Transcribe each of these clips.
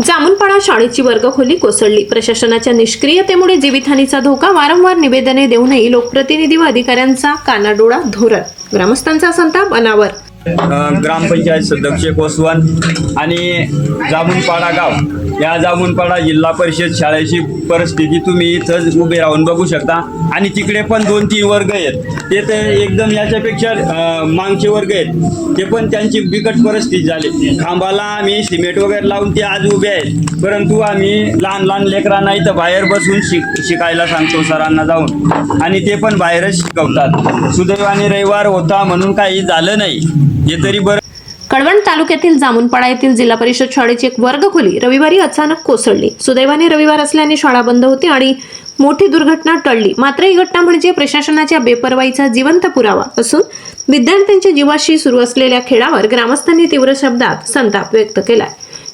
जामुनपाडा शाळेची वर्गखोली कोसळली। प्रशासनाच्या निष्क्रियतेमुळे जीवितहानीचा धोका। वारंवार निवेदने देऊनही लोकप्रतिनिधी व अधिकाऱ्यांचा कानाडोळा धोरण। ग्रामस्थांचा संताप अनावर। ग्रामपंचायत सदस्य कोसवन आणि जामुनपाडा गाव या जामुनपाडा जिल्हा परिषद शाळेची परिस्थिती तुम्ही इथं उभे राहून बघू शकता। आणि तिकडे पण 2-3 वर्ग आहेत, ते तर एकदम याच्यापेक्षा मागचे वर्ग आहेत, ते पण त्यांची बिकट परिस्थिती झाली। खांबाला आम्ही सिमेंट वगैरे लावून ते आज उभे आहेत, परंतु आम्ही लहान लहान लेकरांना इथं बाहेर बसून शिकायला सांगतो सरांना जाऊन, आणि ते पण बाहेरच शिकवतात। सुदैवाने रविवार होता म्हणून काही झालं नाही, हे तरी बरं। कळवण तालुक्यातील जामुनपाडा येथील जिल्हा परिषद शाळेची एक वर्गखोली रविवारी अचानक कोसळली। सुदैवाने रविवार असल्याने शाळा बंद होती आणि मोठी दुर्घटना टळली। मात्र ही घटना म्हणजे प्रशासनाच्या बेपर्वाईचा जिवंत पुरावा असून विद्यार्थ्यांच्या जीवाशी सुरू असलेल्या खेळावर ग्रामस्थांनी तीव्र शब्दात संताप व्यक्त केला।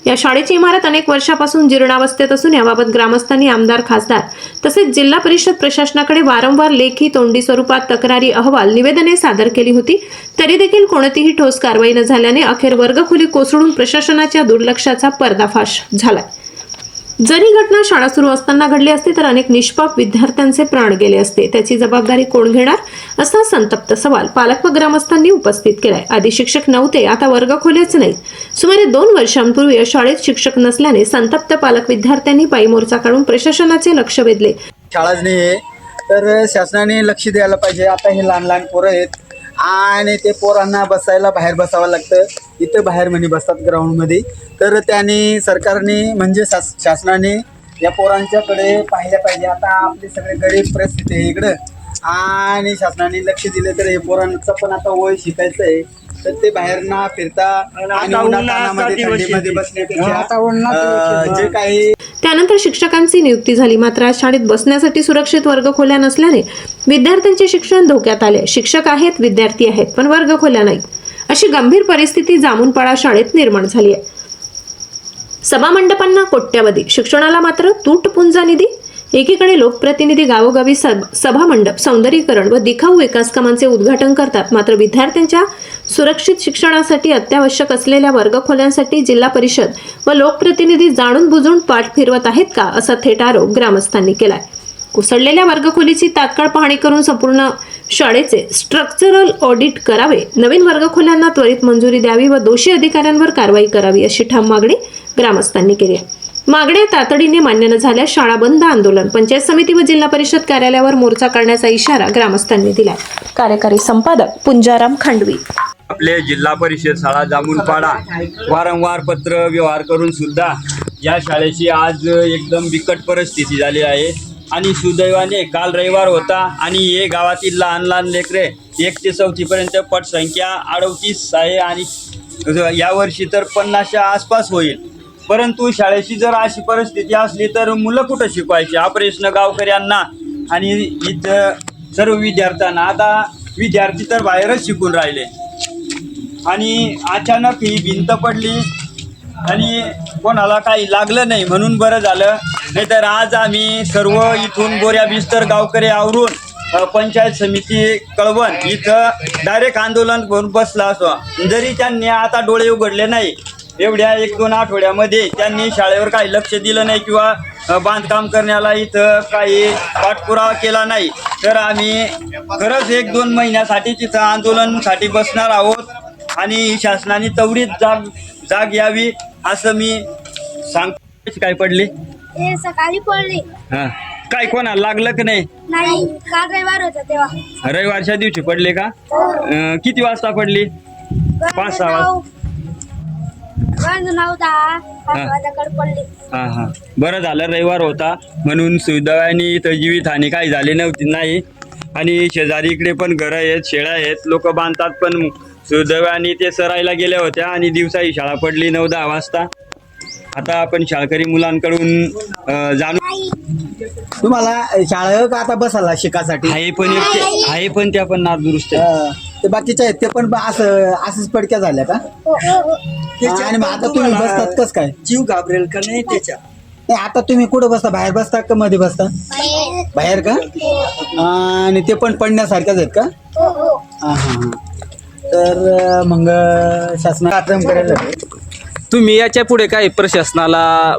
या शाळेची इमारत अनेक वर्षापासून जीर्णावस्थेत असून याबाबत ग्रामस्थांनी आमदार, खासदार तसेच जिल्हा परिषद प्रशासनाकडे वारंवार लेखी तोंडी स्वरूपात तक्रारी, अहवाल, निवेदने सादर केली होती, तरी देखील कोणतीही ठोस कारवाई न झाल्याने अखेर वर्गखोली कोसळून प्रशासनाच्या दुर्लक्षाचा पर्दाफाश झाला। जरी घटना शाळा सुरू असताना घडली असती तर अनेक निष्पाप विद्यार्थ्यांचे प्राण गेले असते। त्याची जबाबदारी कोण घेणार असा संतप्त सवाल पालक व ग्रामस्थांनी उपस्थित केलाय। आधी शिक्षक नव्हते, आता वर्गखोल्याच नाही। सुमारे 2 वर्षांपूर्वी या शाळेत शिक्षक नसल्याने संतप्त पालक विद्यार्थ्यांनी पायी मोर्चा काढून प्रशासनाचे लक्ष वेधले। शाळाच नाही आहे तर शासनाने लक्ष द्यायला पाहिजे। आता हे लहान लहान पोरं आहेत आणि ते पोरांना बसायला बाहेर बसावं लागतं, इथं बाहेर म्हणे बसतात ग्राउंडमध्ये। तर त्याने सरकारने म्हणजे शासनाने या पोरांच्याकडे पाहिलं पाहिजे। आता आपले सगळे गरीब परिस्थिती आहे इकडं, आणि शासनाने लक्ष दिले तर हे पोरांचं पण आता वय शिकायचं आहे, तर ते बाहेर ना फिरता आणि उन्हातान्हामध्ये थंडीमध्ये बसण्यापेक्षा जे काही। त्यानंतर शिक्षकांची नियुक्ती झाली, मात्र आज शाळेत बसण्यासाठी सुरक्षित वर्गखोल्या नसल्याने विद्यार्थ्यांचे शिक्षण धोक्यात आले। शिक्षक आहेत, विद्यार्थी आहेत, पण वर्गखोल्या नाहीत, अशी गंभीर परिस्थिती जामुनपाडा शाळेत निर्माण झाली आहे। सभामंडपांना कोट्यावधी, शिक्षणाला मात्र तूटपुंजा निधी। एकीकडे लोकप्रतिनिधी गावोगावी सभामंडप, सौंदर्यीकरण व दिखाऊ विकास कामांचे उद्घाटन करतात, मात्र विद्यार्थ्यांच्या सुरक्षित शिक्षणासाठी अत्यावश्यक असलेल्या वर्गखोल्यांसाठी जिल्हा परिषद व लोकप्रतिनिधी जाणून बुजून पाठ फिरवत आहेत का, असा थेट आरोप ग्रामस्थांनी केलाय। कोसळलेल्या वर्गखोलीची तात्काळ पाहणी करून संपूर्ण शाळेचे स्ट्रक्चरल ऑडिट करावे, नवीन वर्गखोल्यांना त्वरित मंजुरी द्यावी व दोषी अधिकाऱ्यांवर कारवाई करावी, अशी ठाम मागणी ग्रामस्थांनी केली आहे। मागण्या तातडीने मान्य न झाल्यास शाळा बंद आंदोलन, पंचायत समिती व जिल्हा परिषद कार्यालयावर मोर्चा करण्याचा इशारा ग्रामस्थांनी दिलाय। कार्यकारी संपादक पुंजाराम खांडवी। आपले जिल्हा परिषद शाळा जामुनपाडा वारंवार पत्र व्यवहार करून सुद्धा या शाळेची आज एकदम बिकट परिस्थिती झाली आहे। आणि सुदैवाने काल रविवार होता आणि हे गावातील लहान लहान लेकरे 1 ते 4थी पर्यंत पटसंख्या 38 आहे आणि यावर्षी तर 50च्या आसपास होईल। परंतु शाळेची जर अशी परिस्थिती असली तर मुलं कुठं शिकवायची हा प्रश्न गावकऱ्यांना आणि इथं सर्व विद्यार्थ्यांना। आता विद्यार्थी तर बाहेरच शिकून राहिले आणि अचानक ही भिंत पडली आणि कोणाला काही लागलं नाही म्हणून बरं झालं, नाहीतर आज आम्ही सर्व इथून गोऱ्या बिस्तर गावकरी आवरून पंचायत समिती कळवण इथं डायरेक्ट आंदोलन करून बसला असो। जरी त्यांनी आता डोळे उघडले नाही, एवढ्या 1-2 आठवड्यामध्ये त्यांनी शाळेवर काही लक्ष दिलं नाही किंवा बांधकाम करण्याला इथं काही पाठपुरावा केला नाही, तर आम्ही खरंच 1-2 महिन्यासाठी तिथं आंदोलनासाठी बसणार आहोत आणि शासनाने त्वरित जाग यावी असं मी सांगतो। काय पडली? सकाळी पडली। हा, काय कोणाला लागलं की नाही? नाही, काल रविवार होता तेव्हा। रविवारच्या दिवशी पडले का? किती वाजता पडली? 5-6 वाजता। 9-10 वाजताकडे पडली। हा, बरं झालं रविवार होता म्हणून सुदैवाने इथं जीवितहानी काही झाली नव्हती नाही। आणि शेजारी इकडे पण घरं आहेत, शेळ्या आहेत, लोक बांधतात, पण सुदैवाने ते सरायला गेल्या होत्या आणि दिवसा ही शाळा पडली 9-10 वाजता। आता आपण शाळकरी मुलांकडून जाणून तुम्हाला शाळा का आता बसायला शिकासाठी आहे पण त्या पण नादुरुस्त ते बाकीचे आहेत ते पण असंच पडक्या झाल्या का? आणि मग आता तुम्ही बसतात कस काय? जीव घाबरेल का नाही त्याच्या? नाही, आता तुम्ही कुठं बसता? बाहेर बसता का मध्ये बसता? बाहेर का? आणि ते पण पडण्यासारख्याच आहेत का? हा. तर मग शासनाने कार्यक्रम करायला तुम्ही याच्या पुढे काय प्रशासनाला